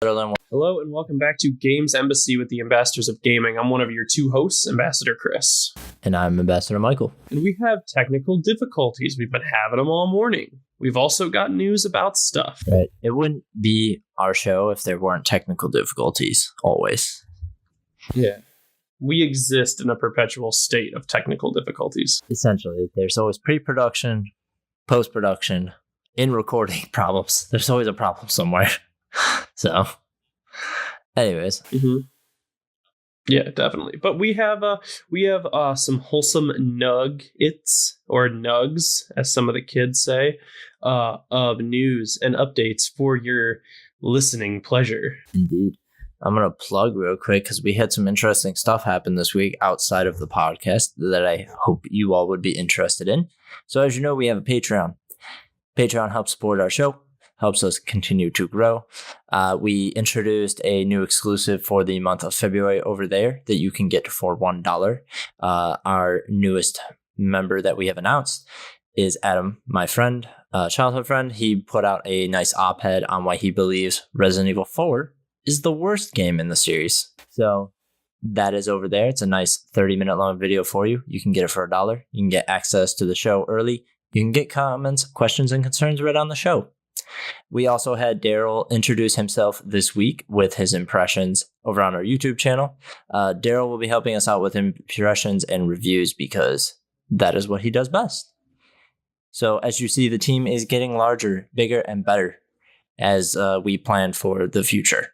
Hello and welcome back to Games Embassy with the Ambassadors of Gaming. I'm one of your two hosts, Ambassador Chris. And I'm Ambassador Michael. And we have technical difficulties. We've been having them all morning. We've also got news about stuff. Right. It wouldn't be our show if there weren't technical difficulties, always. Yeah. We exist in a perpetual state of technical difficulties. Essentially, there's always pre-production, post-production, in recording problems. There's always a problem somewhere. So, anyways. Mm-hmm. Yeah, definitely. But we have some wholesome nuggets, or nugs, as some of the kids say, of news and updates for your listening pleasure. Indeed. I'm going to plug real quick because we had some interesting stuff happen this week outside of the podcast that I hope you all would be interested in. So as you know, we have a Patreon. Patreon helps support our show, helps us continue to grow. We introduced a new exclusive for the month of February over there that you can get for $1. Our newest member that we have announced is Adam, my friend, childhood friend. He put out a nice op-ed on why he believes Resident Evil 4 is the worst game in the series. So that is over there. It's a nice 30-minute long video for you. You can get it for $1. You can get access to the show early. You can get comments, questions, and concerns read on the show. We also had Daryl introduce himself this week with his impressions over on our YouTube channel. Daryl will be helping us out with impressions and reviews because that is what he does best. So as you see, the team is getting larger, bigger, and better as we plan for the future.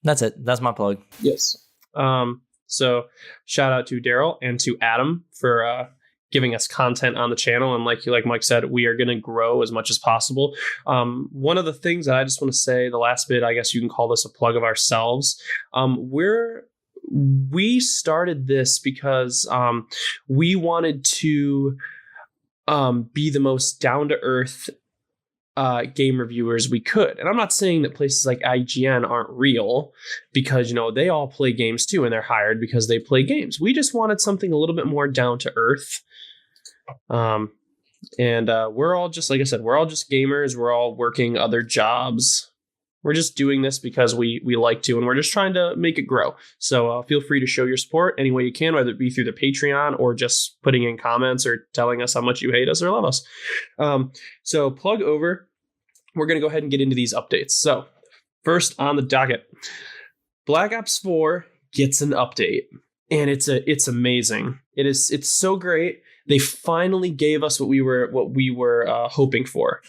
That's it. That's my plug. Yes. So shout out to Daryl and to Adam for giving us content on the channel. And like Mike said, we are going to grow as much as possible. One of the things that I just want to say, the last bit, I guess you can call this a plug of ourselves. We started this because we wanted to be the most down-to-earth game reviewers we could. And I'm not saying that places like IGN aren't real, because, you know, they all play games too, and they're hired because they play games. We just wanted something a little bit more down to earth. We're all just, like I said, we're all just gamers. We're all working other jobs. We're just doing this because we like to, and we're just trying to make it grow. So feel free to show your support any way you can, whether it be through the Patreon or just putting in comments or telling us how much you hate us or love us. So plug over. We're going to go ahead and get into these updates. So first on the docket, Black Ops 4 gets an update, and it's amazing. It's so great. They finally gave us what we were hoping for.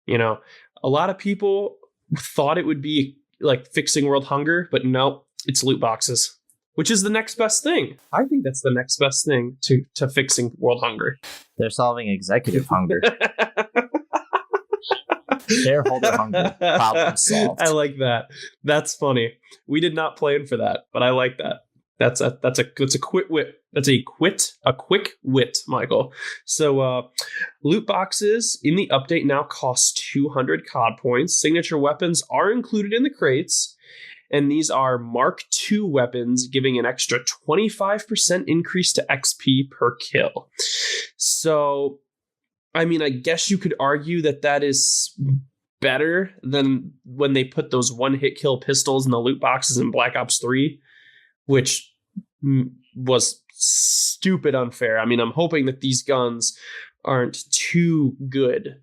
You know, a lot of people thought it would be like fixing world hunger, but no, it's loot boxes, which is the next best thing. I think that's the next best thing to fixing world hunger. They're solving executive hunger. Shareholder hunger. Problem solved. I like that. That's funny. We did not plan for that, but I like that. That's a quick wit. That's a quick wit, Michael. So loot boxes in the update now cost 200 COD points. Signature weapons are included in the crates, and these are Mark II weapons, giving an extra 25% increase to XP per kill. So, I mean, I guess you could argue that is better than when they put those one-hit kill pistols in the loot boxes in Black Ops 3, which was stupid unfair. I mean, I'm hoping that these guns aren't too good.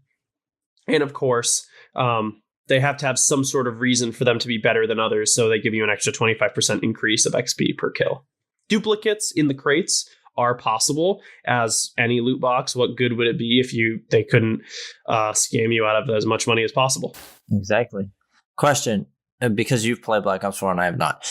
And of course, they have to have some sort of reason for them to be better than others, so they give you an extra 25% increase of XP per kill. Duplicates in the crates are possible, as any loot box. What good would it be if they couldn't scam you out of as much money as possible? Exactly. Question, because you've played Black Ops 4 and I have not.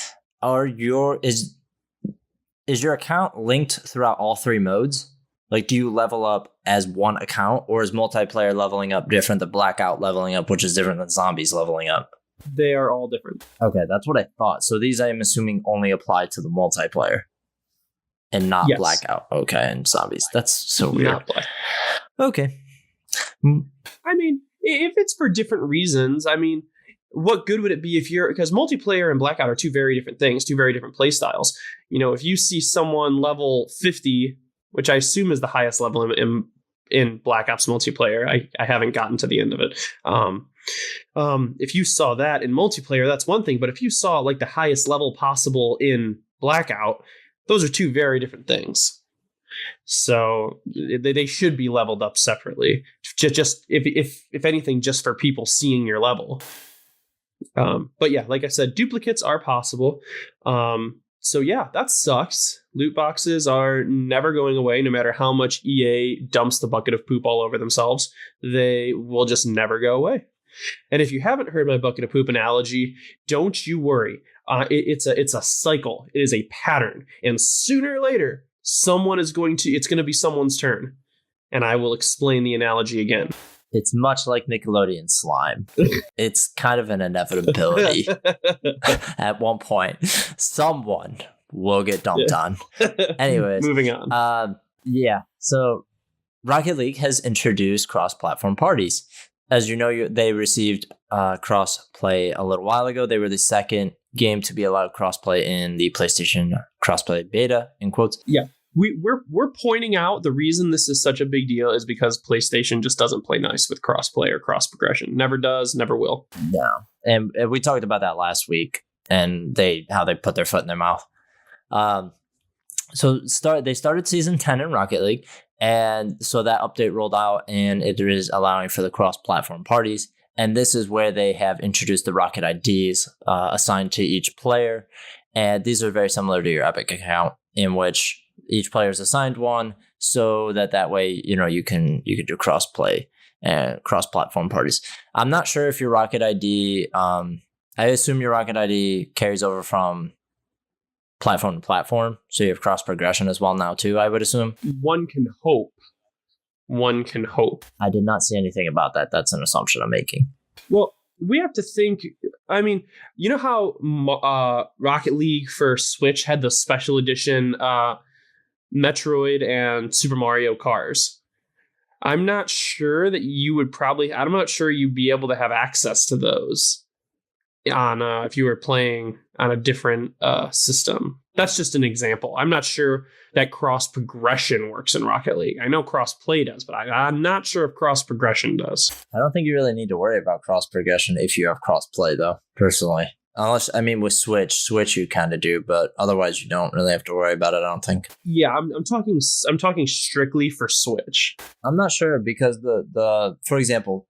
Is your account linked throughout all three modes? Like, do you level up as one account, or is multiplayer leveling up different than Blackout leveling up, which is different than Zombies leveling up? They are all different. Okay, that's what I thought. So these, I'm assuming, only apply to the multiplayer and not Blackout. Okay, and Zombies. That's so weird. Okay. I mean, if it's for different reasons, I mean, what good would it be because multiplayer and Blackout are two very different things, two very different play styles. You know, if you see someone level 50, which I assume is the highest level in Black Ops multiplayer, I haven't gotten to the end of it. If you saw that in multiplayer, that's one thing. But if you saw like the highest level possible in Blackout, those are two very different things. So they should be leveled up separately. Just if anything, just for people seeing your level. But yeah, like I said, duplicates are possible. So yeah, that sucks. Loot boxes are never going away, no matter how much EA dumps the bucket of poop all over themselves. They will just never go away. And if you haven't heard my bucket of poop analogy, don't you worry. It's a cycle. It is a pattern. And sooner or later, it's going to be someone's turn. And I will explain the analogy again. It's much like Nickelodeon slime. It's kind of an inevitability. At one point, someone will get dumped on. Anyways. Moving on. Yeah. So Rocket League has introduced cross-platform parties. As you know, they received cross-play a little while ago. They were the second game to be allowed cross-play in the PlayStation cross-play beta, in quotes. Yeah. We're pointing out the reason this is such a big deal is because PlayStation just doesn't play nice with cross-play or cross-progression. Never does, never will. No. And we talked about that last week and how they put their foot in their mouth. So they started season 10 in Rocket League, and so that update rolled out, and it is allowing for the cross-platform parties. And this is where they have introduced the Rocket IDs assigned to each player. And these are very similar to your Epic account, in which each player is assigned one, so that way, you can do cross-play and cross-platform parties. I'm not sure if your Rocket ID, I assume your Rocket ID carries over from platform to platform, so you have cross-progression as well now too, I would assume. One can hope. I did not see anything about that. That's an assumption I'm making. Well, we have to think, I mean, you know how Rocket League for Switch had the special edition Metroid and Super Mario Cars? I'm not sure that I'm not sure you'd be able to have access to those on if you were playing on a different system. That's just an example. I'm not sure that cross progression works in Rocket League. I know cross play does, but I'm not sure if cross progression does. I don't think you really need to worry about cross progression if you have cross play, though, personally. Unless, with Switch you kind of do, but otherwise you don't really have to worry about it, I don't think. Yeah, I'm talking strictly for Switch. I'm not sure because the for example,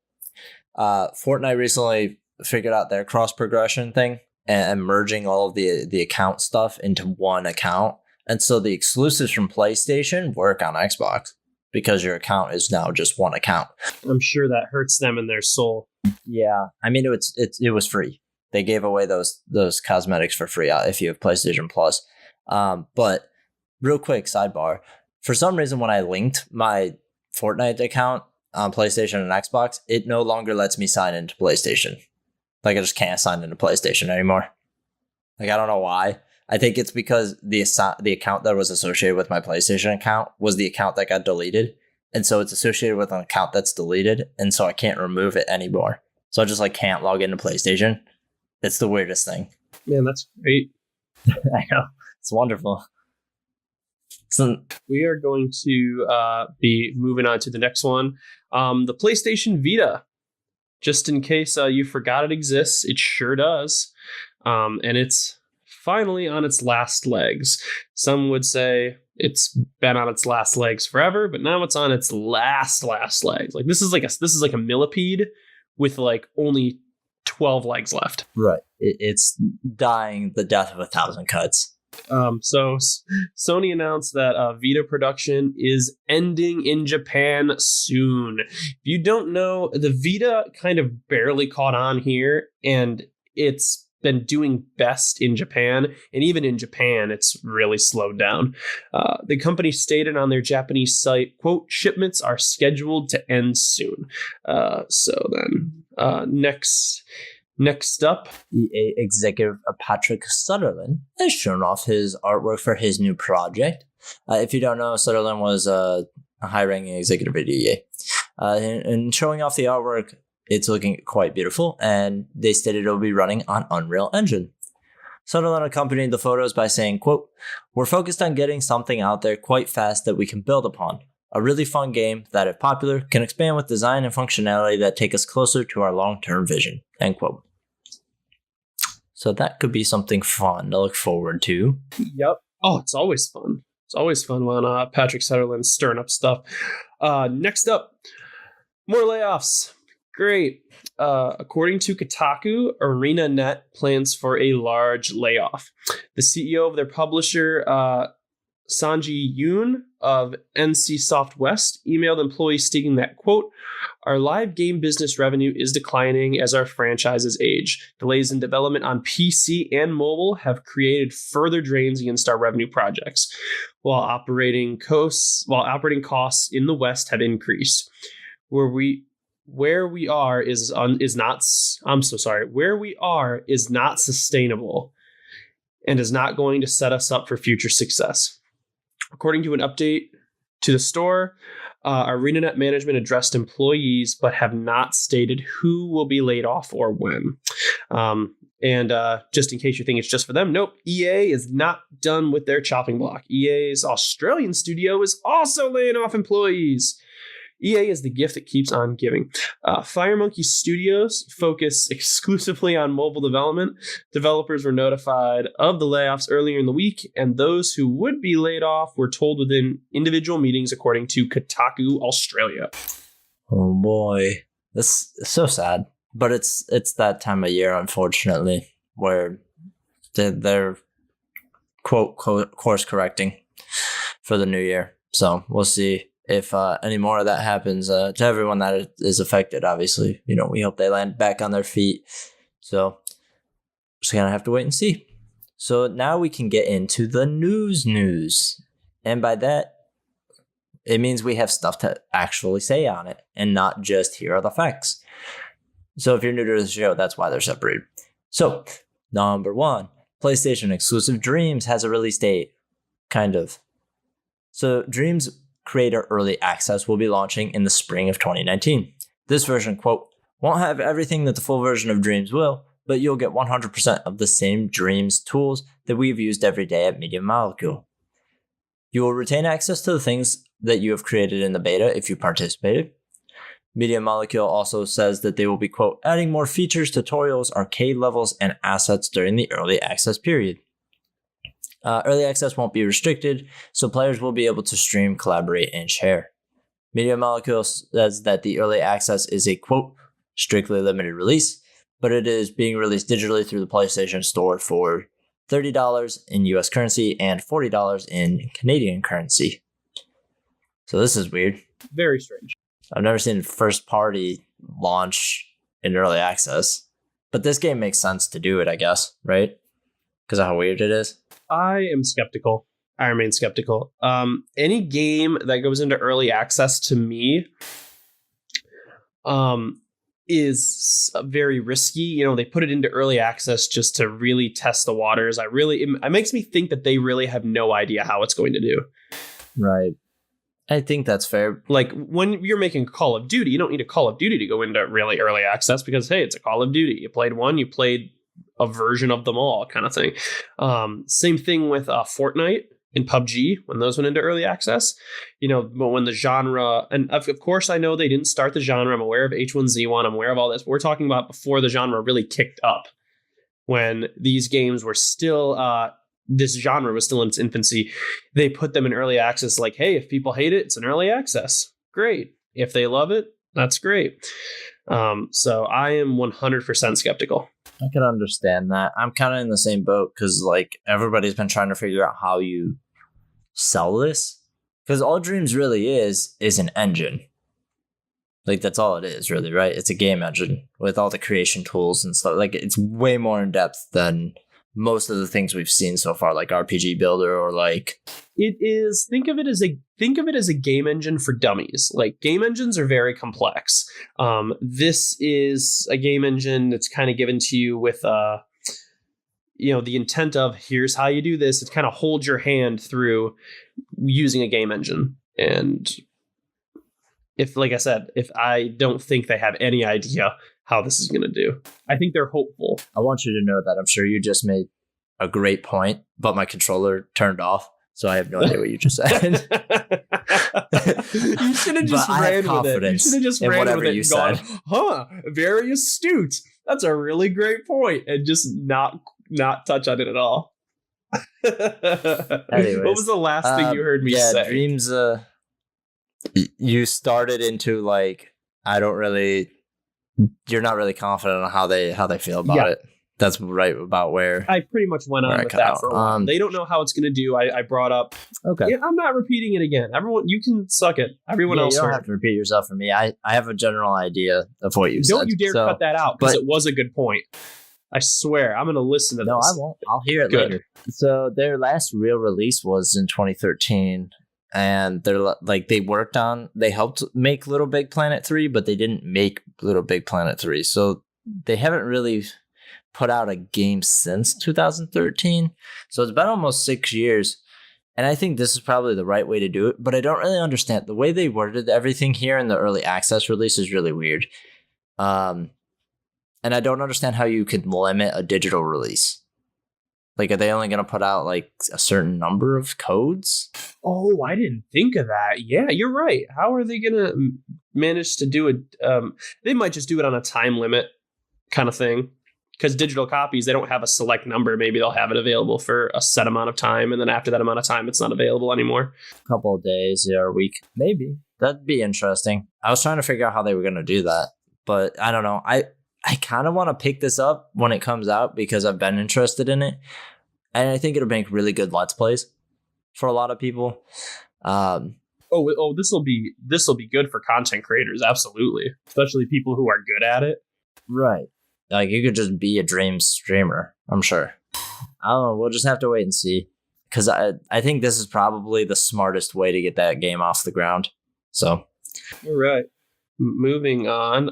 Fortnite recently figured out their cross progression thing and merging all of the account stuff into one account. And so the exclusives from PlayStation work on Xbox because your account is now just one account. I'm sure that hurts them in their soul. Yeah, it was free. They gave away those cosmetics for free if you have PlayStation Plus. But real quick sidebar, for some reason when I linked my Fortnite account on PlayStation and Xbox, it no longer lets me sign into PlayStation. Like I just can't sign into PlayStation anymore. Like I don't know why. I think it's because the account that was associated with my PlayStation account was the account that got deleted. And so it's associated with an account that's deleted. And so I can't remove it anymore. So I just can't log into PlayStation. It's the weirdest thing. Man, that's great. I know. It's wonderful. So we are going to be moving on to the next one. The PlayStation Vita. Just in case you forgot it exists, it sure does. And it's finally on its last legs. Some would say it's been on its last legs forever, but now it's on its last legs. Like this is like a millipede with only 12 legs left. Right. It's dying the death of 1,000 cuts. So Sony announced that Vita production is ending in Japan soon. If you don't know, the Vita kind of barely caught on here, and it's been doing best in Japan, and even in Japan, it's really slowed down. The company stated on their Japanese site, quote, "Shipments are scheduled to end soon." Next up, EA executive Patrick Sutherland has shown off his artwork for his new project. If you don't know, Sutherland was a high-ranking executive at EA. And showing off the artwork, it's looking quite beautiful, and they stated it will be running on Unreal Engine. Sutherland accompanied the photos by saying, quote, "We're focused on getting something out there quite fast that we can build upon. A really fun game that, if popular, can expand with design and functionality that take us closer to our long-term vision. End quote. So that could be something fun to look forward to. Yep. Oh, it's always fun. It's always fun when Patrick Sutherland's stirring up stuff. Next up, more layoffs. Great. According to Kotaku, ArenaNet plans for a large layoff. The CEO of their publisher, Sanji Yoon of NC Soft West, emailed employees stating that, quote, "Our live game business revenue is declining as our franchises age. Delays in development on PC and mobile have created further drains against our revenue projects, while operating costs in the West have increased. Where we are is not sustainable and is not going to set us up for future success." According to an update to the store, ArenaNet management addressed employees but have not stated who will be laid off or when. And just in case you think it's just for them, nope, EA is not done with their chopping block. EA's Australian studio is also laying off employees. EA is the gift that keeps on giving. Firemonkey Studios focus exclusively on mobile development. Developers were notified of the layoffs earlier in the week, and those who would be laid off were told within individual meetings, according to Kotaku Australia. Oh boy, this is so sad. But it's that time of year, unfortunately, where they're quote course correcting for the new year. So we'll see if any more of that happens to everyone that is affected. Obviously, we hope they land back on their feet. So just gonna have to wait and see. So now we can get into the news. And by that, it means we have stuff to actually say on it and not just here are the facts. So if you're new to the show, that's why they're separated. So number 1, PlayStation exclusive Dreams has a release date. Kind of. So Dreams Creator Early Access will be launching in the spring of 2019. This version, quote, won't have everything that the full version of Dreams will, but you'll get 100% of the same Dreams tools that we've used every day at Media Molecule. You will retain access to the things that you have created in the beta if you participated. Media Molecule also says that they will be, quote, adding more features, tutorials, arcade levels, and assets during the early access period. Early access won't be restricted, so players will be able to stream, collaborate, and share. Media Molecule says that the early access is a, quote, strictly limited release, but it is being released digitally through the PlayStation Store for $30 in US currency and $40 in Canadian currency. So this is weird. Very strange. I've never seen a first party launch in early access, but this game makes sense to do it, I guess, right? Because of how weird it is. I am skeptical. I remain skeptical. Any game that goes into early access to me is very risky. They put it into early access just to really test the waters. It makes me think that they really have no idea how it's going to do. Right. I think that's fair. Like when you're making Call of Duty, you don't need a Call of Duty to go into really early access because, hey, it's a Call of Duty. You played one, you played a version of them all kind of thing. Same thing with Fortnite and PUBG when those went into early access. But when the genre, and of course I know they didn't start the genre. I'm aware of H1Z1. I'm aware of all this. But we're talking about before the genre really kicked up, when these games were still, this genre was still in its infancy. They put them in early access like, hey, if people hate it, it's an early access. Great. If they love it, that's great. So I am 100% skeptical. I can understand that. I'm kind of in the same boat because everybody's been trying to figure out how you sell this. Because all Dreams really is an engine. That's all it is, really, right? It's a game engine with all the creation tools and stuff. It's way more in depth than most of the things we've seen so far, like RPG Builder or It is. Think of it as a game engine for dummies. Game engines are very complex. This is a game engine that's kind of given to you with the intent of here's how you do this. It's kind of hold your hand through using a game engine. And if I don't think they have any idea how this is going to do. I think they're hopeful. I want you to know that I'm sure you just made a great point, but my controller turned off. So I have no idea what you just said. You should have just ran with it. You should have just ran with it and gone, very astute. That's a really great point. And just not touch on it at all. Anyways, what was the last thing you heard me say? Dreams, you started into like, you're not really confident on how they feel about it. That's right about where I pretty much went on with that for a while. They don't know how it's going to do. I brought up. Okay. Yeah, I'm not repeating it again. Everyone, you can suck it. Everyone else. You don't have to repeat yourself for me. I have a general idea of what you said. Don't you dare cut that out because it was a good point. I swear, I'm going to listen to this. No, I won't. I'll hear it later. So their last real release was in 2013. And they helped make Little Big Planet 3, but they didn't make Little Big Planet 3. So they haven't really put out a game since 2013. So it's been almost 6 years. And I think this is probably the right way to do it, but I don't really understand. The way they worded everything here in the early access release is really weird. And I don't understand how you could limit a digital release. Like, are they only going to put out like a certain number of codes? Oh, I didn't think of that. Yeah, you're right. How are they going to manage to do it? They might just do it on a time limit kind of thing. Because digital copies, they don't have a select number. Maybe they'll have it available for a set amount of time. And then after that amount of time, it's not available anymore. A couple of days, or a week. Maybe. That'd be interesting. I was trying to figure out how they were going to do that. But I don't know. I kind of want to pick this up when it comes out because I've been interested in it. And I think it'll make really good Let's Plays for a lot of people. This will be good for content creators. Absolutely. Especially people who are good at it. Right. Like, you could just be a dream streamer, I'm sure. I don't know. We'll just have to wait and see. Because I think this is probably the smartest way to get that game off the ground. So. All right. Moving on.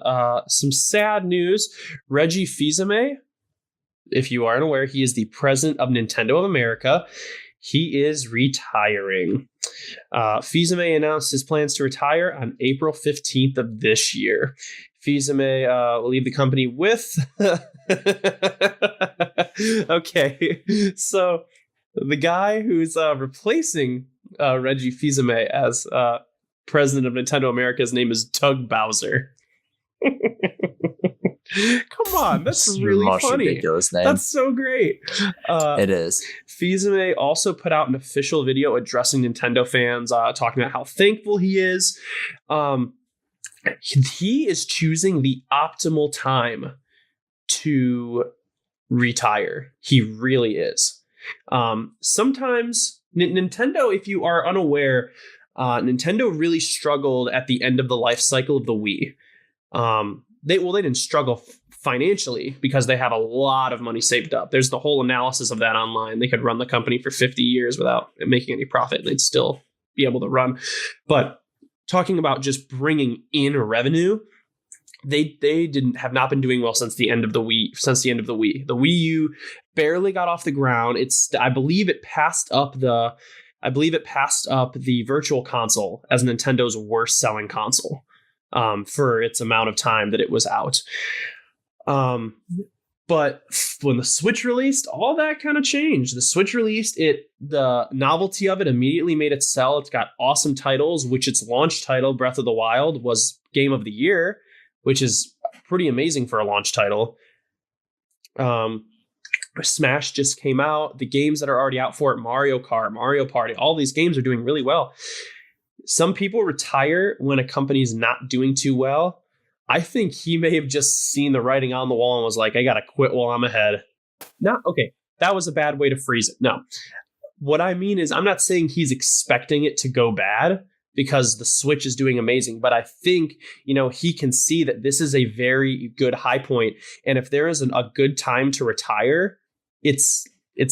Some sad news. Reggie Fils-aime, if you aren't aware, he is the president of Nintendo of America. He is retiring. Fils-aime announced his plans to retire on April 15th of this year. Fils-aime will leave the company with... Okay, so the guy who's replacing Reggie Fils-aime as president of Nintendo America, his name is Doug Bowser. Come on, that's really funny. Ridiculous name. That's so great. It is. Fils-aime also put out an official video addressing Nintendo fans, talking about how thankful he is. He is choosing the optimal time to retire. He really is. Sometimes Nintendo, if you are unaware, Nintendo really struggled at the end of the life cycle of the Wii. They didn't struggle financially because they have a lot of money saved up. There's the whole analysis of that online. They could run the company for 50 years without making any profit and they'd still be able to run. But talking about just bringing in revenue, they have not been doing well since the end of the Wii. The Wii U barely got off the ground. I believe it passed up the Virtual Console as Nintendo's worst selling console for its amount of time that it was out. But when the Switch released, all that kind of changed. The Switch released, the novelty of it immediately made it sell. It's got awesome titles, which its launch title, Breath of the Wild, was Game of the Year, which is pretty amazing for a launch title. Smash just came out. The games that are already out for it, Mario Kart, Mario Party, all these games are doing really well. Some people retire when a company's not doing too well. I think he may have just seen the writing on the wall and was like, I got to quit while I'm ahead. Okay, that was a bad way to phrase it. No, what I mean is I'm not saying he's expecting it to go bad because the Switch is doing amazing. But I think, he can see that this is a very good high point. And if there is a good time to retire, it's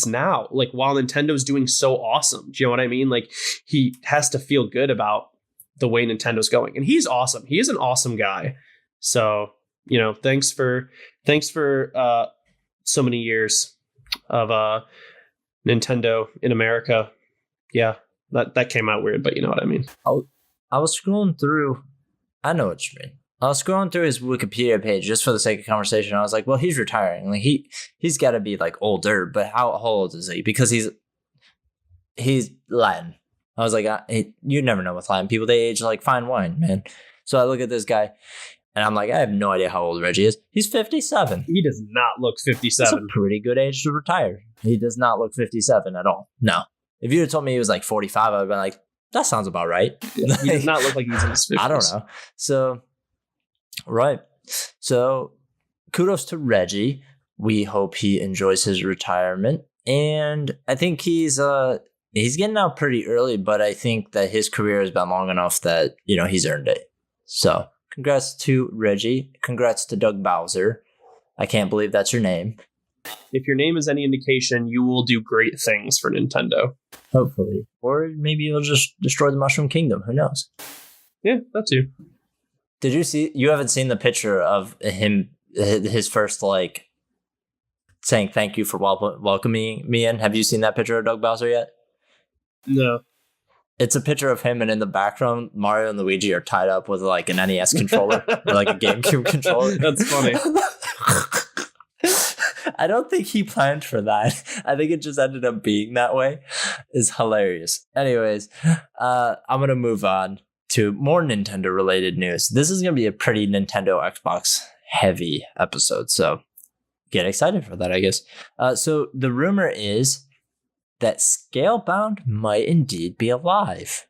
now. Like, while Nintendo's doing so awesome. Do you know what I mean? Like, he has to feel good about the way Nintendo's going. And he's awesome. He is an awesome guy. So, thanks for so many years of Nintendo in America. Yeah, that came out weird, but you know what I mean. I was scrolling through. I know what you mean. I was scrolling through his Wikipedia page just for the sake of conversation. I was like, well, he's retiring. Like he's got to be like older, but how old is he? Because he's Latin. I was like, you never know with Latin people. They age like fine wine, man. So I look at this guy, and I'm like, I have no idea how old Reggie is. He's 57. He does not look 57. That's a pretty good age to retire. He does not look 57 at all. No. If you had told me he was like 45, I would have been like, that sounds about right. He does not look like he's in his 50s. I don't know. So, right. So, kudos to Reggie. We hope he enjoys his retirement. And I think he's getting out pretty early, but I think that his career has been long enough that, he's earned it. So, congrats to Reggie. Congrats to Doug Bowser. I can't believe that's your name. If your name is any indication, you will do great things for Nintendo. Hopefully. Or maybe you'll just destroy the Mushroom Kingdom. Who knows? Yeah, that too. Did you see? You haven't seen the picture of him, his first, saying thank you for welcoming me in? Have you seen that picture of Doug Bowser yet? No. It's a picture of him, and in the background, Mario and Luigi are tied up with an NES controller or a GameCube controller. That's funny. I don't think he planned for that. I think it just ended up being that way. It's hilarious. Anyways, I'm going to move on to more Nintendo related news. This is going to be a pretty Nintendo Xbox heavy episode, so get excited for that, I guess. So the rumor is that Scalebound might indeed be alive.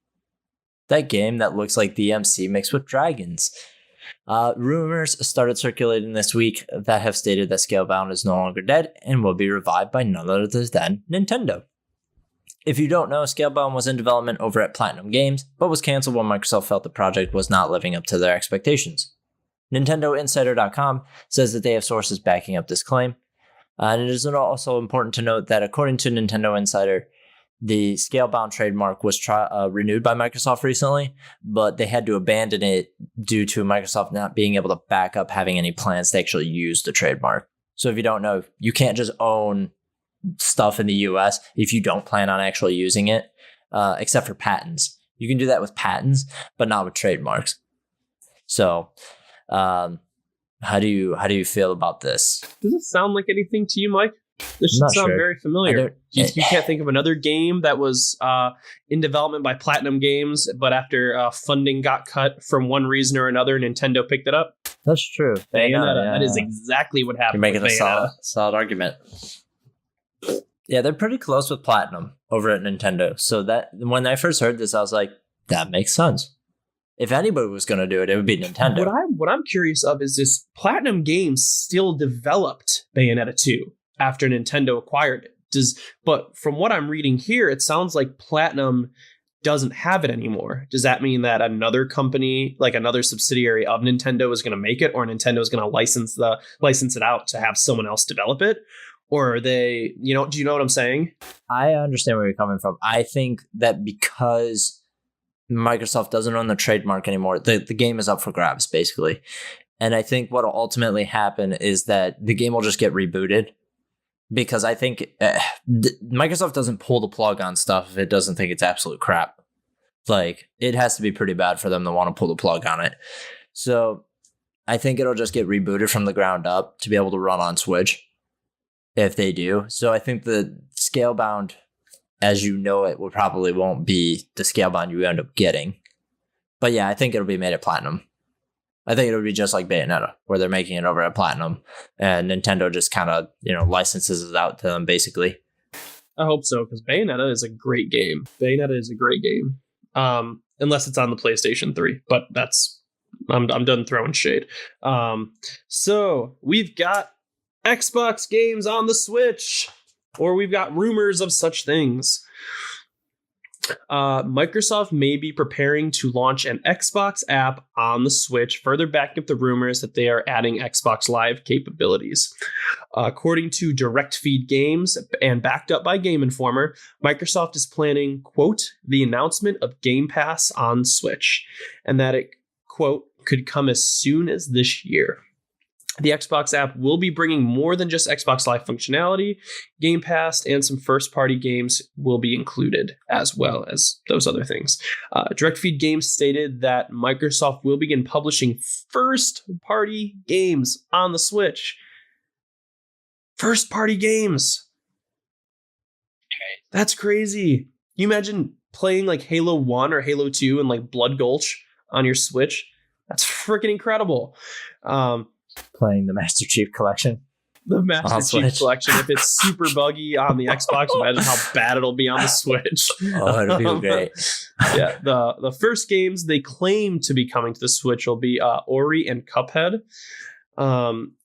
That game that looks like DMC mixed with dragons. Rumors started circulating this week that have stated that Scalebound is no longer dead and will be revived by none other than Nintendo. If you don't know, Scalebound was in development over at Platinum Games, but was canceled when Microsoft felt the project was not living up to their expectations. NintendoInsider.com says that they have sources backing up this claim. And it is also important to note that according to Nintendo Insider, the Scalebound trademark was renewed by Microsoft recently, but they had to abandon it due to Microsoft not being able to back up having any plans to actually use the trademark. So if you don't know, you can't just own stuff in the US if you don't plan on actually using it, except for patents. You can do that with patents, but not with trademarks. So, how do you feel about this? Does it sound like anything to you, Mike? This should sound very familiar. You can't think of another game that was in development by Platinum Games, but after funding got cut from one reason or another, Nintendo picked it up. That's true. Bayonetta. Yeah. That is exactly what happened. You're making a solid argument. Yeah, they're pretty close with Platinum over at Nintendo. So that when I first heard this, I was like, that makes sense. If anybody was going to do it, it would be Nintendo. What I'm curious of is this: Platinum Games still developed Bayonetta 2 after Nintendo acquired it. But from what I'm reading here, it sounds like Platinum doesn't have it anymore. Does that mean that another company, like another subsidiary of Nintendo, is going to make it, or Nintendo is going to license it out to have someone else develop it? Or are they, do you know what I'm saying? I understand where you're coming from. I think that because Microsoft doesn't own the trademark anymore, the game is up for grabs, basically. And I think what will ultimately happen is that the game will just get rebooted. Because I think Microsoft doesn't pull the plug on stuff if it doesn't think it's absolute crap. It has to be pretty bad for them to want to pull the plug on it. So I think it'll just get rebooted from the ground up to be able to run on Switch if they do. So I think the Scalebound, as you know it, probably won't be the Scalebound you end up getting. But yeah, I think it'll be made at Platinum. I think it'll be just like Bayonetta, where they're making it over at Platinum, and Nintendo just kind of, licenses it out to them, basically. I hope so, because Bayonetta is a great game. Unless it's on the PlayStation 3, but I'm done throwing shade. So we've got Xbox games on the Switch, or we've got rumors of such things. Microsoft may be preparing to launch an Xbox app on the Switch, further backing up the rumors that they are adding Xbox Live capabilities. According to Direct Feed Games and backed up by Game Informer, Microsoft is planning, quote, the announcement of Game Pass on Switch, and that it, quote, could come as soon as this year. The Xbox app will be bringing more than just Xbox Live functionality. Game Pass and some first-party games will be included, as well as those other things. Direct Feed Games stated that Microsoft will begin publishing first-party games on the Switch. First-party games. That's crazy. you imagine playing like Halo 1 or Halo 2 and like Blood Gulch on your Switch? That's freaking incredible. Playing the Master Chief Collection. The Master Chief Collection. If it's super buggy on the Xbox, imagine how bad it'll be on the Switch. Oh, it'll be great. Yeah, the first games they claim to be coming to the Switch will be Ori and Cuphead.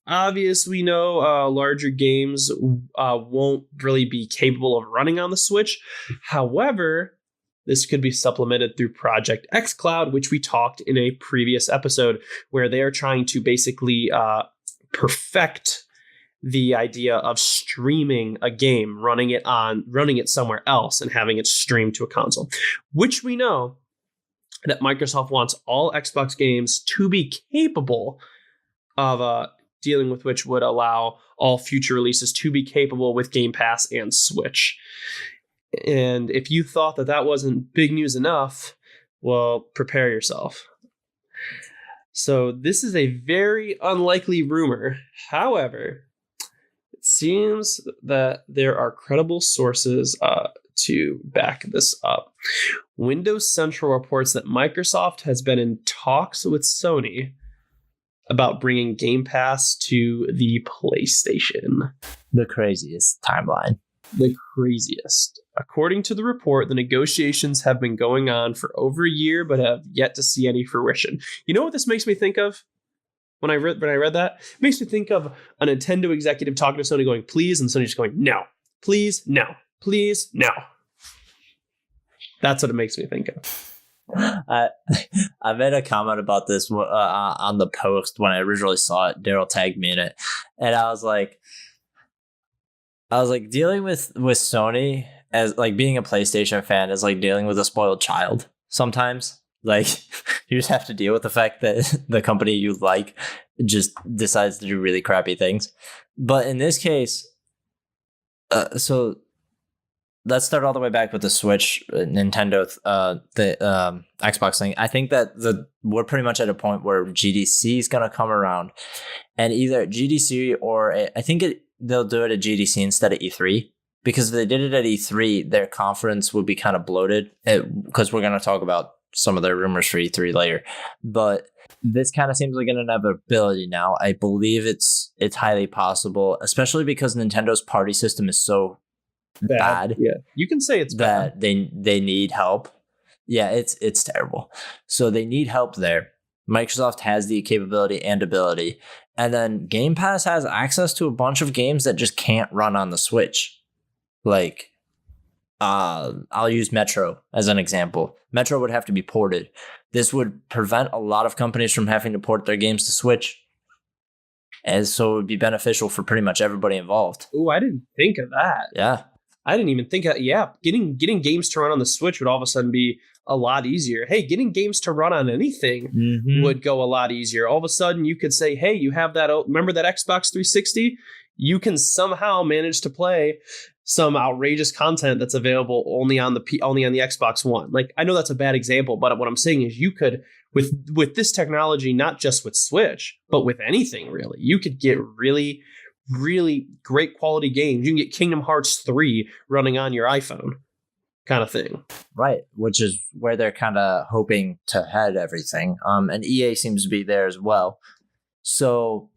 Obviously, we know larger games won't really be capable of running on the Switch. However, this could be supplemented through Project xCloud, which we talked in a previous episode, where they are trying to basically perfect the idea of streaming a game, running it somewhere else and having it streamed to a console, which we know that Microsoft wants all Xbox games to be capable of dealing with, which would allow all future releases to be capable with Game Pass and Switch. And if you thought that wasn't big news enough, well, prepare yourself. So this is a very unlikely rumor. However, seems that there are credible sources to back this up. Windows Central reports that Microsoft has been in talks with Sony about bringing Game Pass to the PlayStation. The craziest timeline. The craziest. According to the report, the negotiations have been going on for over a year, but have yet to see any fruition. You know what this makes me think of? When I read that, it makes me think of a Nintendo executive talking to Sony going, please, and Sony just going, no, please, no, please, no. That's what it makes me think of. I made a comment about this on the post when I originally saw it. Daryl tagged me in it. And I was like, dealing with Sony as like being a PlayStation fan is like dealing with a spoiled child sometimes. Like, you just have to deal with the fact that the company you like just decides to do really crappy things. But in this case, so let's start all the way back with the Switch, Nintendo, the Xbox thing. I think that we're pretty much at a point where GDC is going to come around, and either at GDC or I think they'll do it at GDC instead of E3. Because if they did it at E3, their conference would be kind of bloated, because we're going to talk about some of their rumors for E3 later. But this kind of seems like an inevitability now. I believe it's highly possible, especially because Nintendo's party system is so bad. Yeah, you can say it's that bad. They need help. Yeah, it's terrible. So they need help there. Microsoft has the capability and ability. And then Game Pass has access to a bunch of games that just can't run on the Switch. Like, I'll use Metro as an example. Metro would have to be ported. This would prevent a lot of companies from having to port their games to Switch. And so it would be beneficial for pretty much everybody involved. Oh, I didn't think of that. Yeah. I didn't even think of, getting games to run on the Switch would all of a sudden be a lot easier. Hey, getting games to run on anything would go a lot easier. All of a sudden you could say, hey, you have that, remember that Xbox 360? You can somehow manage to play some outrageous content that's available only on the Xbox One. Like, I know that's a bad example, but what I'm saying is you could, with this technology, not just with Switch, but with anything really, you could get really, really great quality games. You can get Kingdom Hearts 3 running on your iPhone, kind of thing. Right, which is where they're kind of hoping to head everything. And EA seems to be there as well. So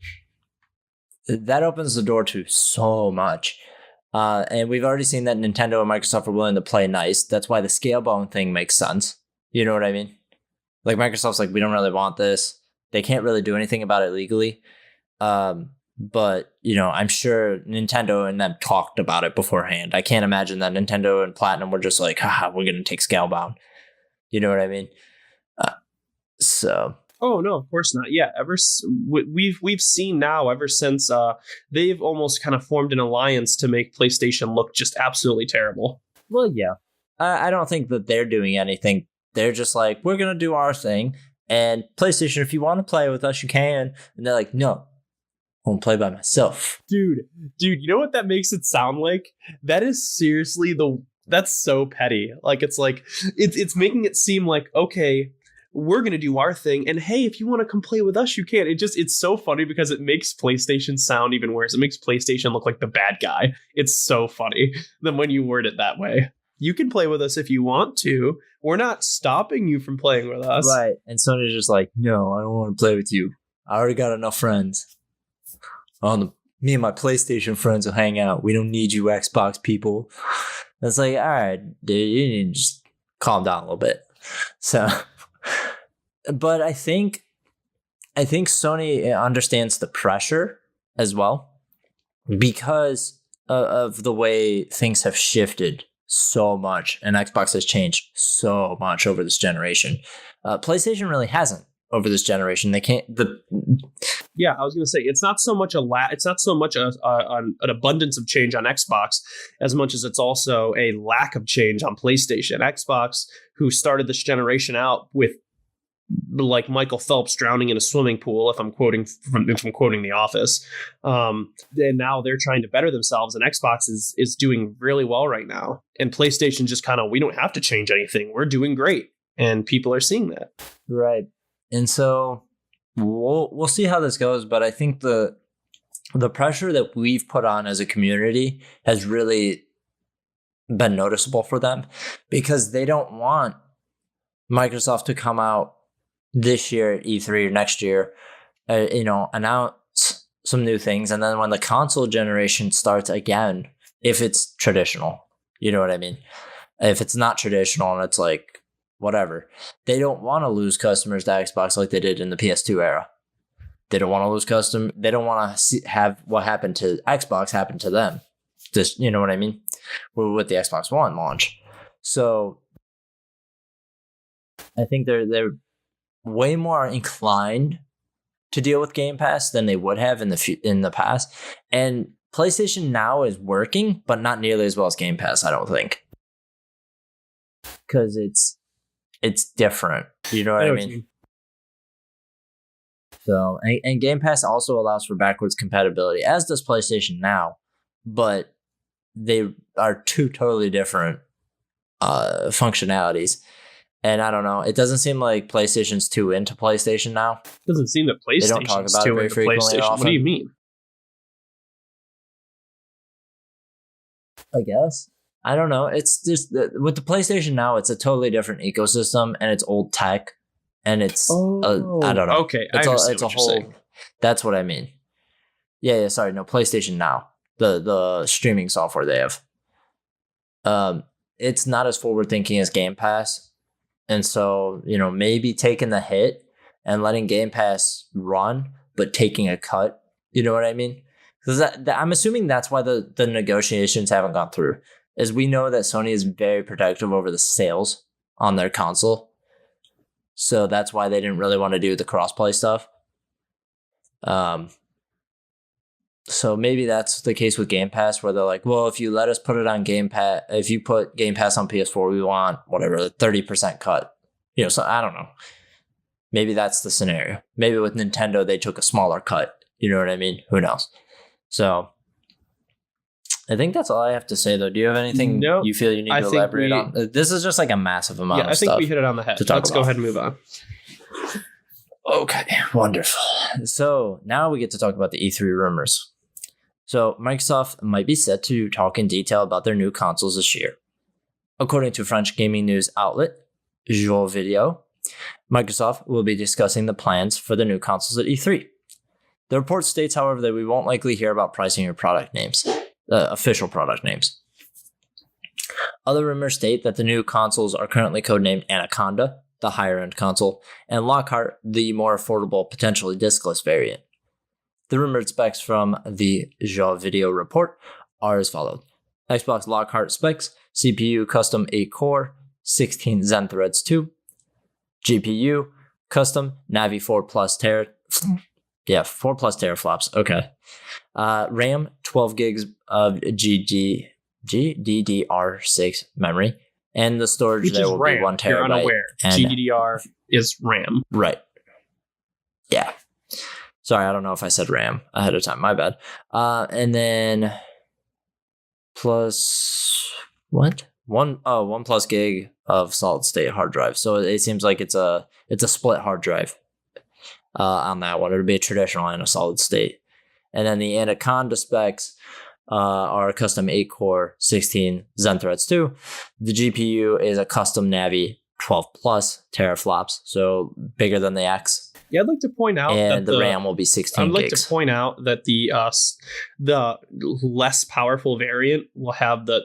that opens the door to so much. And we've already seen that Nintendo and Microsoft are willing to play nice. That's why the Scalebound thing makes sense. You know what I mean? Like, Microsoft's like, we don't really want this. They can't really do anything about it legally. But, you know, I'm sure Nintendo and them talked about it beforehand. I can't imagine that Nintendo and Platinum were just like, haha, we're going to take Scalebound. You know what I mean? Oh no, of course not. Yeah, we've seen now ever since they've almost kind of formed an alliance to make PlayStation look just absolutely terrible. Well, yeah, I don't think that they're doing anything. They're just like, we're gonna do our thing, and PlayStation, if you want to play with us, you can. And they're like, no, I won't play by myself. Dude, you know what that makes it sound like? That is seriously that's so petty. Like, it's making it seem like, okay, we're going to do our thing. And hey, if you want to come play with us, you can. It's so funny because it makes PlayStation sound even worse. It makes PlayStation look like the bad guy. It's so funny than when you word it that way. You can play with us if you want to. We're not stopping you from playing with us. Right. And Sony's just like, no, I don't want to play with you. I already got enough friends. Me and my PlayStation friends will hang out. We don't need you Xbox people. And it's like, all right, dude, you need to just calm down a little bit. So, but I think Sony understands the pressure as well because of the way things have shifted so much and Xbox has changed so much over this generation. PlayStation really hasn't over this generation. They can't. Yeah, I was going to say it's not so much an abundance of change on Xbox as much as it's also a lack of change on PlayStation. Xbox, who started this generation out with like Michael Phelps drowning in a swimming pool, if I'm quoting The Office, and now they're trying to better themselves, and Xbox is doing really well right now, and PlayStation just kind of, we don't have to change anything, we're doing great, and people are seeing that. Right. And so we'll see how this goes, but I think the pressure that we've put on as a community has really been noticeable for them because they don't want Microsoft to come out this year at E3 or next year, announce some new things. And then when the console generation starts again, if it's traditional, you know what I mean? If it's not traditional and it's like, whatever, they don't want to lose customers to Xbox like they did in the PS2 era. They don't want to lose they don't want to have what happened to Xbox happen to them. Just, you know what I mean? With the Xbox One launch. So I think they're way more inclined to deal with Game Pass than they would have in the past. And PlayStation Now is working, but not nearly as well as Game Pass, I don't think. Because it's different. You know what I mean? So, and Game Pass also allows for backwards compatibility, as does PlayStation Now, but they are two totally different functionalities. And I don't know, it doesn't seem like PlayStation's too into PlayStation Now. It doesn't seem that PlayStation's they don't talk about too it very into frequently. PlayStation. What do you mean? I guess. I don't know. It's just with the PlayStation Now, it's a totally different ecosystem, and it's old tech, and it's I don't know. Okay, it's a whole. That's what I mean. Yeah. Sorry, no, PlayStation Now, the streaming software they have. It's not as forward thinking as Game Pass, and so maybe taking the hit and letting Game Pass run, but taking a cut. You know what I mean? Because I'm assuming that's why the negotiations haven't gone through. As we know that Sony is very protective over the sales on their console. So that's why they didn't really want to do the crossplay stuff. So maybe that's the case with Game Pass, where they're like, well, if you let us put it on Game Pass, if you put Game Pass on PS4, we want whatever, 30% cut. So I don't know. Maybe that's the scenario. Maybe with Nintendo, they took a smaller cut. You know what I mean? Who knows? So I think that's all I have to say, though. Do you have anything you feel you need to elaborate on? This is just like a massive amount of stuff. Yeah, I think we hit it on the head. Let's go ahead and move on. Okay, wonderful. So now we get to talk about the E3 rumors. So Microsoft might be set to talk in detail about their new consoles this year. According to French gaming news outlet Jeux Video, Microsoft will be discussing the plans for the new consoles at E3. The report states, however, that we won't likely hear about pricing or product names. Official product names. Other rumors state that the new consoles are currently codenamed Anaconda, the higher-end console, and Lockhart, the more affordable, potentially discless variant. The rumored specs from the Jeux Video report are as follows. Xbox Lockhart specs, CPU custom 8-core, 16 Zen Threads 2, GPU custom Navi 4 plus teraflops. Okay. RAM 12 gigs of GDDR6 memory, and the storage which there will RAM, be 1 if you're terabyte. Unaware. GDDR is RAM. Right. Yeah. Sorry, I don't know if I said RAM ahead of time. My bad. And then plus what? 1 plus gig of solid state hard drive. So it seems like it's a split hard drive on that one. It'll be a traditional and a solid state. And then the Anaconda specs, are custom 8-core 16 Zen threads too. The GPU is a custom Navi 12 plus teraflops, so bigger than the X. Yeah, I'd like to point out and that the RAM will be 16 I'd like gigs. to point out that the less powerful variant will have the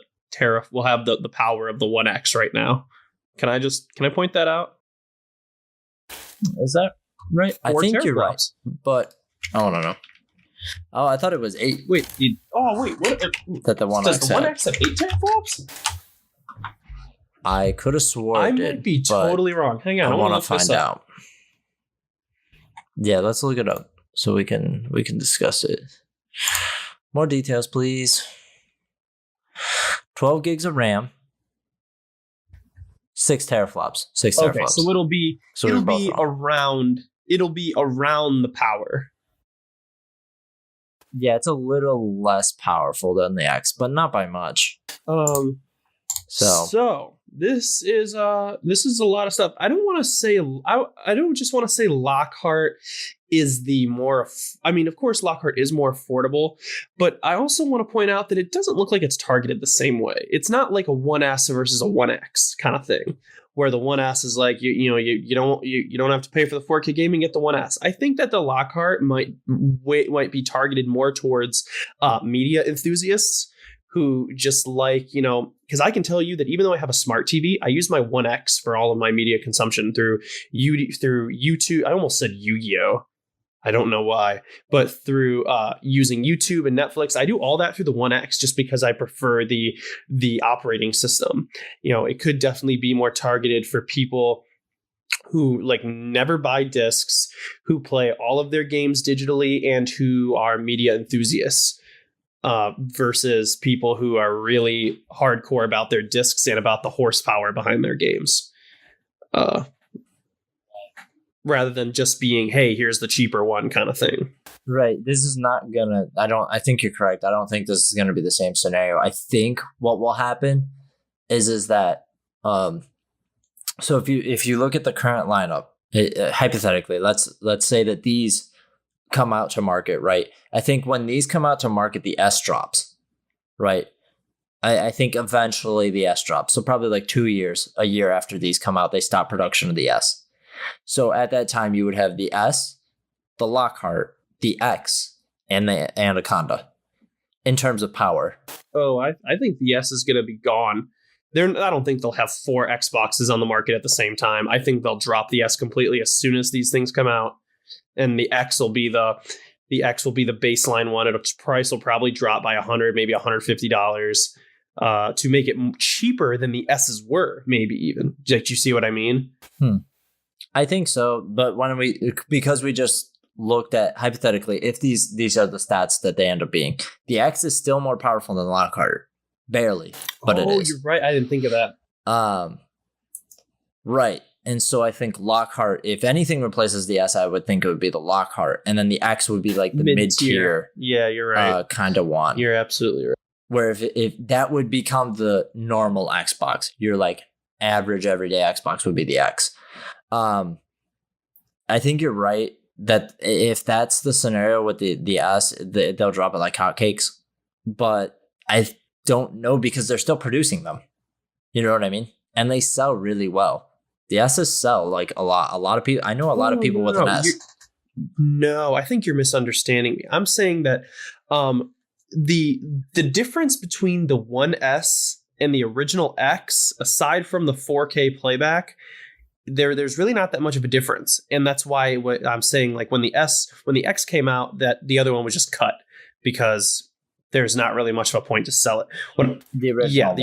power of the 1X right now. Can I point that out? Is that right? I think you're right, teraflops. but I don't know. Oh, I thought it was 8. Wait, what? That the 1X Does the 1X have 8 teraflops? I could have sworn I it might did, be totally wrong. Hang on, I want to look this find up. out. Yeah, let's look it up so we can discuss it. More details, please. 12 gigs of RAM, 6 teraflops. 6 teraflops. Okay, so it'll be around the power. Yeah, it's a little less powerful than the X, but not by much. So this is a lot of stuff. I don't want to say I don't just want to say Lockhart is the more. Of course, Lockhart is more affordable, but I also want to point out that it doesn't look like it's targeted the same way. It's not like a 1S versus a 1X kind of thing, where the 1S is like you don't have to pay for the 4K gaming, get the 1S. I think that the Lockhart might be targeted more towards media enthusiasts who just like, because I can tell you that even though I have a smart TV, I use my 1X for all of my media consumption through YouTube. I almost said Yu-Gi-Oh! I don't know why, but through using YouTube and Netflix, I do all that through the 1X just because I prefer the operating system. It could definitely be more targeted for people who like never buy discs, who play all of their games digitally, and who are media enthusiasts. Versus people who are really hardcore about their discs and about the horsepower behind their games. Rather than just being, hey, here's the cheaper one kind of thing. Right. This is not gonna, I think you're correct. I don't think this is gonna be the same scenario. I think what will happen is that, so if you look at the current lineup, hypothetically, let's say that these come out to market, right? I think when these come out to market, the S drops, right? I think eventually the S drops. So probably like a year after these come out, they stop production of the S. So at that time, you would have the S, the Lockhart, the X, and the Anaconda in terms of power. Oh, I think the S is going to be gone. I don't think they'll have 4 Xboxes on the market at the same time. I think they'll drop the S completely as soon as these things come out. And the X will be the baseline one. Its price will probably drop by $100, maybe $150 to make it cheaper than the S's were, maybe even. Did you see what I mean? I think so, but because we just looked at hypothetically, if these are the stats that they end up being, the X is still more powerful than the Lockhart, barely, but it is. Oh, you're right. I didn't think of that. Right. And so I think Lockhart, if anything replaces the S, I would think it would be the Lockhart. And then the X would be like the mid-tier. Yeah, you're right. Kind of one. You're absolutely right. Where if that would become the normal Xbox, your like average everyday Xbox would be the X. I think you're right that if that's the scenario with the S, they'll drop it like hotcakes. But I don't know because they're still producing them. You know what I mean? And they sell really well. The S's sell like a lot. A lot of people. I know a lot of people with an S. No, I think you're misunderstanding me. I'm saying that the difference between the 1S and the original X, aside from the 4K playback, there's really not that much of a difference. And that's why what I'm saying, like when the X came out, that the other one was just cut because there's not really much of a point to sell it. The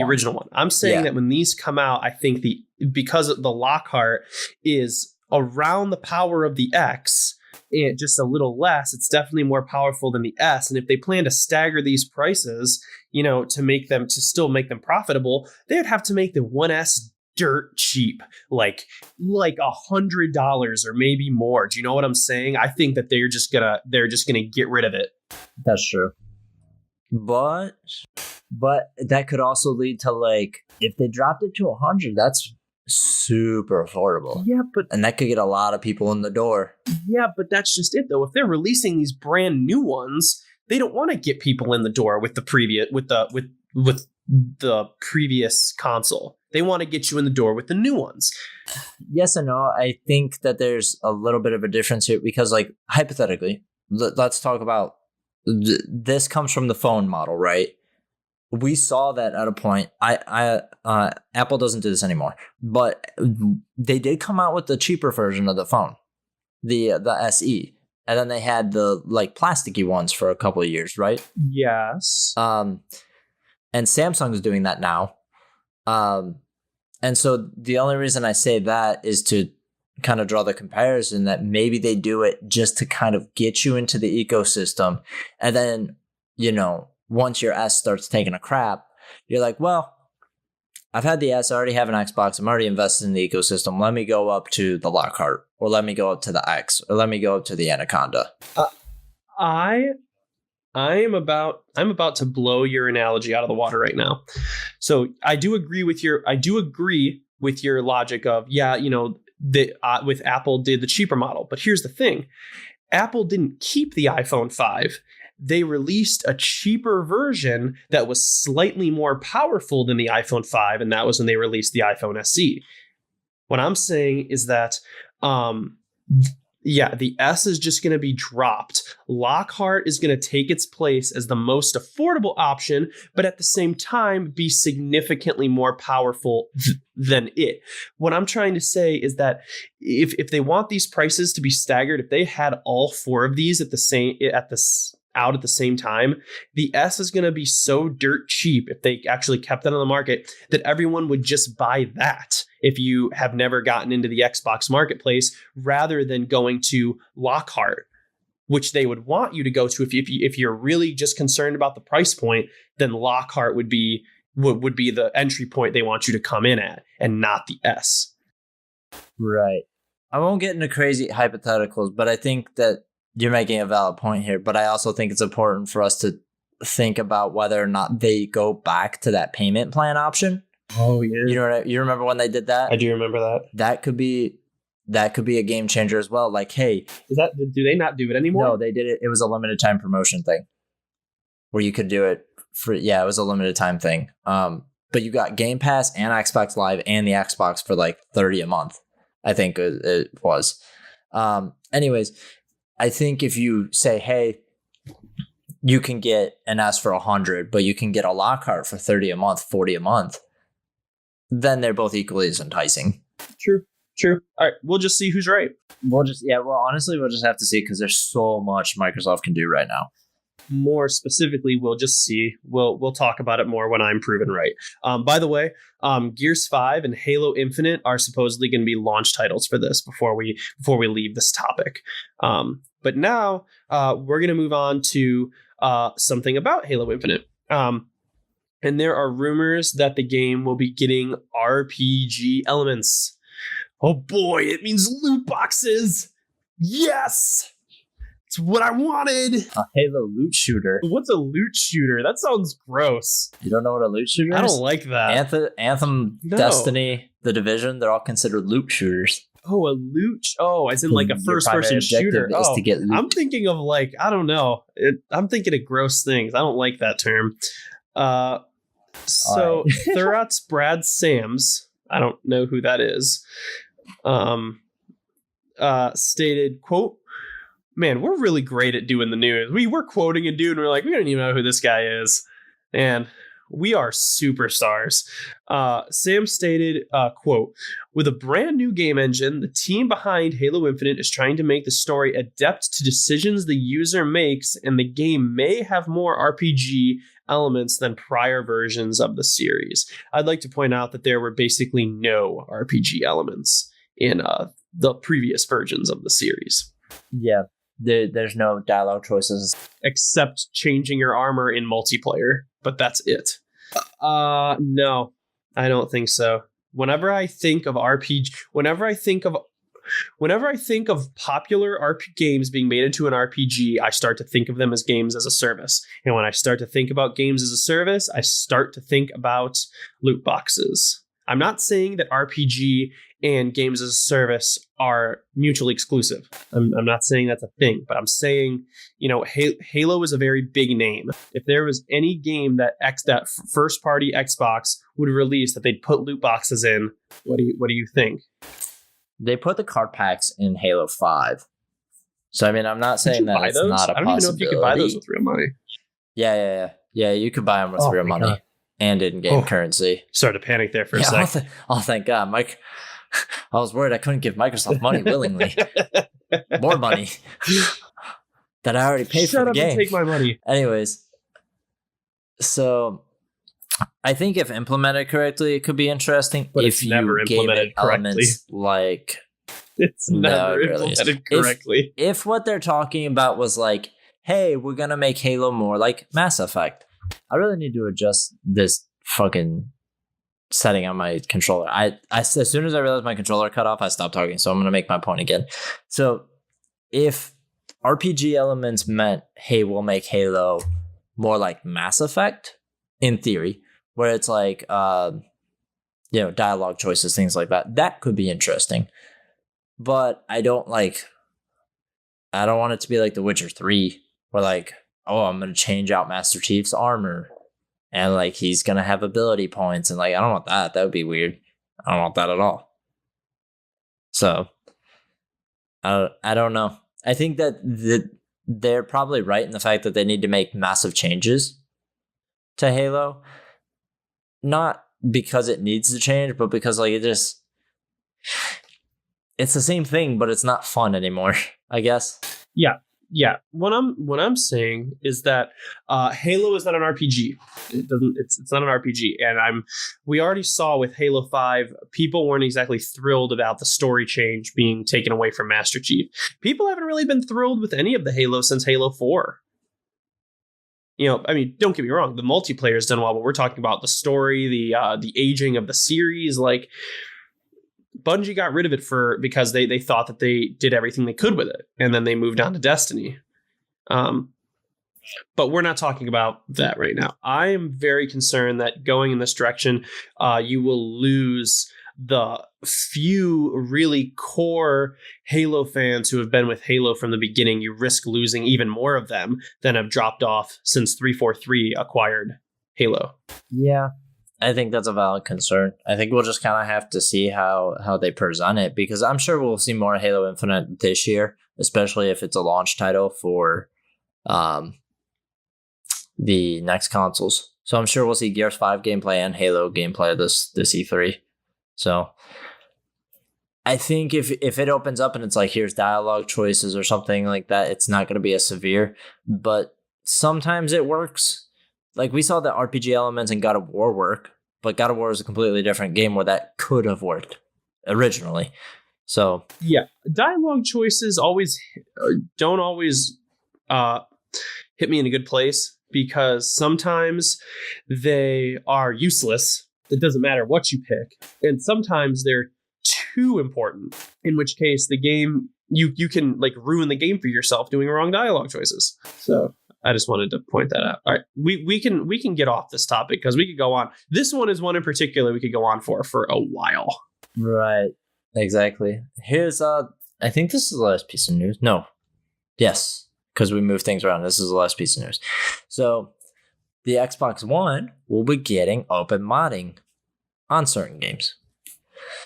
original one. I'm saying that when these come out, I think because the Lockhart is around the power of the X, and just a little less, it's definitely more powerful than the S. And if they plan to stagger these prices, to still make them profitable, they would have to make the 1S dirt cheap, like $100 or maybe more. Do you know what I'm saying? I think that they're just gonna get rid of it. That's true. But that could also lead to like if they dropped it to 100, that's super affordable. Yeah, and that could get a lot of people in the door. Yeah, but that's just it though. If they're releasing these brand new ones, they don't want to get people in the door with the previous console. They want to get you in the door with the new ones. Yes and no. I think that there's a little bit of a difference here because, like, hypothetically, let's talk about this comes from the phone model, right? We saw that at a point. Apple doesn't do this anymore, but they did come out with the cheaper version of the phone, the SE, and then they had the like plasticky ones for a couple of years, right? Yes. And Samsung's doing that now. And so the only reason I say that is to kind of draw the comparison that maybe they do it just to kind of get you into the ecosystem. And then, you know, once your S starts taking a crap, you're like, well, I've had the S, I already have an Xbox, I'm already invested in the ecosystem. Let me go up to the Lockhart, or let me go up to the X, or let me go up to the Anaconda. I'm about to blow your analogy out of the water right now. So I do agree with your logic of, yeah, you know, with Apple did the cheaper model. But here's the thing. Apple didn't keep the iPhone 5. They released a cheaper version that was slightly more powerful than the iPhone 5, and that was when they released the iPhone SE. What I'm saying is that, the S is just going to be dropped. Lockhart is going to take its place as the most affordable option, but at the same time be significantly more powerful than it. What I'm trying to say is that if they want these prices to be staggered, if they had all four of these at the same time, the S is going to be so dirt cheap if they actually kept that on the market that everyone would just buy that if you have never gotten into the Xbox marketplace, rather than going to Lockhart, which they would want you to go to. If you're really just concerned about the price point, then Lockhart would be the entry point they want you to come in at, and not the S. Right. I won't get into crazy hypotheticals, but I think that you're making a valid point here. But I also think it's important for us to think about whether or not they go back to that payment plan option. Oh yeah. You remember when they did that? I do remember that. That could be a game changer as well. Like, hey, do they not do it anymore? No, they did it. It was a limited time promotion thing where you could do it for, it was a limited time thing. But you got Game Pass and Xbox Live and the Xbox for like $30 a month. I think it was. Anyways, I think if you say, hey, you can get an S for $100, but you can get a Lockhart for $30 a month, $40 a month, then they're both equally as enticing. True. All right, we'll just see who's right. Honestly, we'll just have to see because there's so much Microsoft can do right now. More specifically, we'll just see. We'll talk about it more when I'm proven right. By the way, Gears 5 and Halo Infinite are supposedly going to be launch titles for this before we leave this topic. But now we're going to move on to something about Halo Infinite. And there are rumors that the game will be getting RPG elements. Oh boy, it means loot boxes. Yes! It's what I wanted. A Halo loot shooter. What's a loot shooter? That sounds gross. You don't know what a loot shooter is? I don't like that. Anthem, no. Destiny, The Division, they're all considered loot shooters. Oh, a loot. As in like a first-person shooter. Is to get loot. I'm thinking of like, I don't know. I'm thinking of gross things. I don't like that term. So right. Thurat's Brad Sams, I don't know who that is, stated, quote, "Man, we're really great at doing the news. We were quoting a dude and we're like, we don't even know who this guy is. And we are superstars." Sam stated, quote, "With a brand new game engine, the team behind Halo Infinite is trying to make the story adept to decisions the user makes, and the game may have more RPG elements than prior versions of the series." I'd like to point out that there were basically no RPG elements in the previous versions of the series. Yeah. There's no dialogue choices. Except changing your armor in multiplayer, but that's it. No, I don't think so. Whenever I think of popular RPG games being made into an RPG, I start to think of them as games as a service. And when I start to think about games as a service, I start to think about loot boxes. I'm not saying that RPG and games as a service are mutually exclusive. I'm not saying that's a thing, but I'm saying, Halo is a very big name. If there was any game that first party Xbox would release that they'd put loot boxes in, what do you think? They put the card packs in Halo 5. So, I mean, I'm not saying that it's not a possibility. I don't even know if you could buy those with real money. Yeah, you could buy them with real money and in-game currency. Started to panic there for a sec. Thank God. Mike, I was worried I couldn't give Microsoft money willingly. More money that I already paid for the game. Shut up and take my money. Anyways, so I think if implemented correctly, it could be interesting. But if it's never implemented correctly. Like... It's never implemented correctly. If what they're talking about was like, hey, we're going to make Halo more like Mass Effect, I really need to adjust this fucking setting on my controller. I as soon as I realized my controller cut off, I stopped talking. So I'm going to make my point again. So if RPG elements meant, hey, we'll make Halo more like Mass Effect, in theory, where it's like, dialogue choices, things like that, that could be interesting. But I don't want it to be like The Witcher 3, where like, oh, I'm going to change out Master Chief's armor and like he's going to have ability points. And like, I don't want that. That would be weird. I don't want that at all. So I don't know. I think that they're probably right in the fact that they need to make massive changes to Halo. Not because it needs to change, but because like it's the same thing, but it's not fun anymore, I guess. Yeah. What I'm saying is that Halo is not an RPG. It's not an RPG, and we already saw with Halo 5, people weren't exactly thrilled about the story change being taken away from Master Chief. People haven't really been thrilled with any of the Halo since Halo 4. I mean, don't get me wrong, the multiplayer is done well, but we're talking about the story, the aging of the series, like. Bungie got rid of it because they thought that they did everything they could with it, and then they moved on to Destiny. But we're not talking about that right now. I am very concerned that going in this direction, you will lose the few really core Halo fans who have been with Halo from the beginning. You risk losing even more of them than have dropped off since 343 acquired Halo. Yeah. I think that's a valid concern. I think we'll just kind of have to see how they present it, because I'm sure we'll see more Halo Infinite this year, especially if it's a launch title for the next consoles. So I'm sure we'll see Gears 5 gameplay and Halo gameplay this E3. So I think if it opens up and it's like, here's dialogue choices or something like that, it's not going to be as severe. But sometimes it works. Like, we saw the RPG elements in God of War work, but God of War is a completely different game where that could have worked originally. So yeah, dialogue choices don't always hit me in a good place, because sometimes they are useless. It doesn't matter what you pick, and sometimes they're too important. In which case, the game you can like ruin the game for yourself doing wrong dialogue choices. So. I just wanted to point that out. All right, we can get off this topic because we could go on. This one is one in particular we could go on for a while. Right, exactly. Here's I think this is the last piece of news. No, yes, because we moved things around. This is the last piece of news. So the Xbox One will be getting open modding on certain games.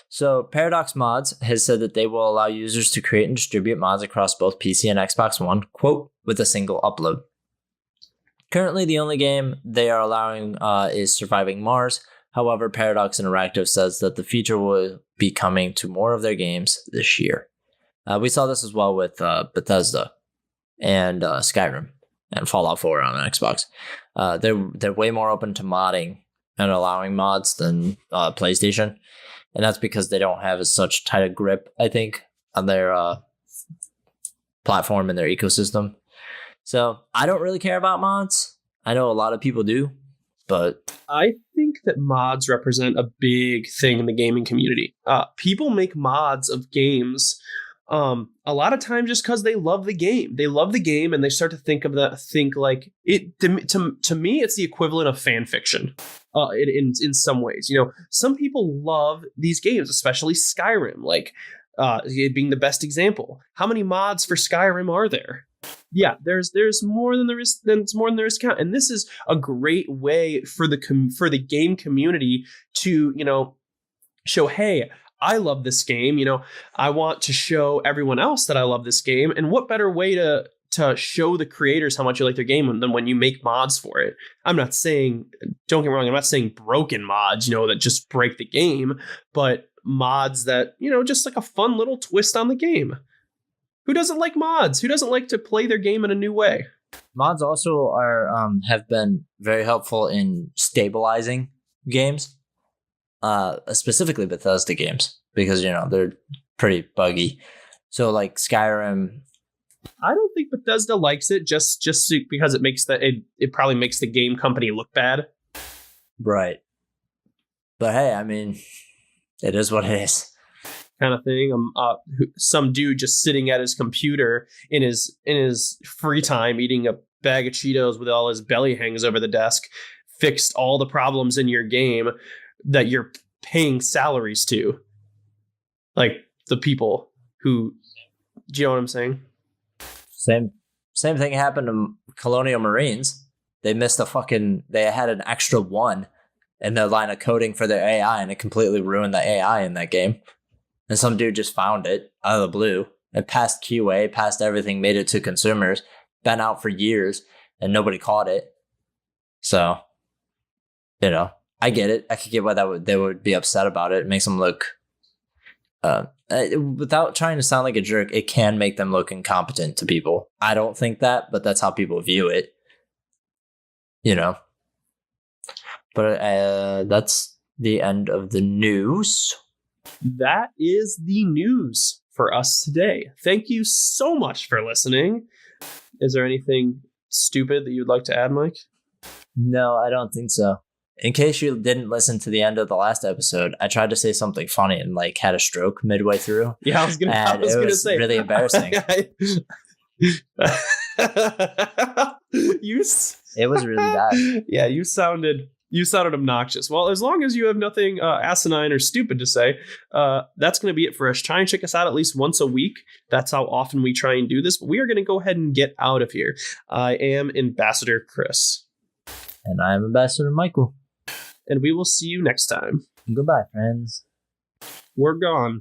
So Paradox Mods has said that they will allow users to create and distribute mods across both PC and Xbox One, quote, with a single upload. Currently, the only game they are allowing is Surviving Mars. However, Paradox Interactive says that the feature will be coming to more of their games this year. We saw this as well with Bethesda and Skyrim and Fallout 4 on Xbox. They're way more open to modding and allowing mods than PlayStation. And that's because they don't have as such tight a grip, I think, on their platform and their ecosystem. So I don't really care about mods. I know a lot of people do, but I think that mods represent a big thing in the gaming community. People make mods of games a lot of times just because they love the game. They love the game and they start to think like it. To me, it's the equivalent of fan fiction. in some ways. Some people love these games, especially Skyrim, like it being the best example. How many mods for Skyrim are there? Yeah, there's more than there is count, and this is a great way for the game community to show, hey, I love this game. I want to show everyone else that I love this game, and what better way to show the creators how much you like their game than when you make mods for it. I'm not saying, don't get me wrong, I'm not saying broken mods, that just break the game, but mods that, just like a fun little twist on the game. Who doesn't like mods? Who doesn't like to play their game in a new way? Mods also have been very helpful in stabilizing games, specifically Bethesda games, because they're pretty buggy. So like Skyrim, I don't think Bethesda likes it just because it probably makes the game company look bad. Right. But hey, I mean, it is what it is. Kind of thing. Some dude just sitting at his computer in his free time eating a bag of Cheetos with all his belly hangs over the desk fixed all the problems in your game that you're paying salaries to. Like the people who, do you know what I'm saying? Same thing happened to Colonial Marines. They had an extra 1 in their line of coding for their AI, and it completely ruined the AI in that game. And some dude just found it out of the blue. It passed QA, passed everything, made it to consumers, been out for years, and nobody caught it. So, I get it. I could get why they would be upset about it. It makes them look, without trying to sound like a jerk, it can make them look incompetent to people. I don't think that, but that's how people view it. But that's the end of the news. That is the news for us today. Thank you so much for listening. Is there anything stupid that you'd like to add, Mike? No, I don't think so. In case you didn't listen to the end of the last episode, I tried to say something funny and had a stroke midway through. Yeah, I was gonna say really embarrassing. It was really bad. Yeah, you sounded obnoxious. Well, as long as you have nothing asinine or stupid to say, that's going to be it for us. Try and check us out at least once a week. That's how often we try and do this. But we are going to go ahead and get out of here. I am Ambassador Chris. And I am Ambassador Michael. And we will see you next time. Goodbye, friends. We're gone.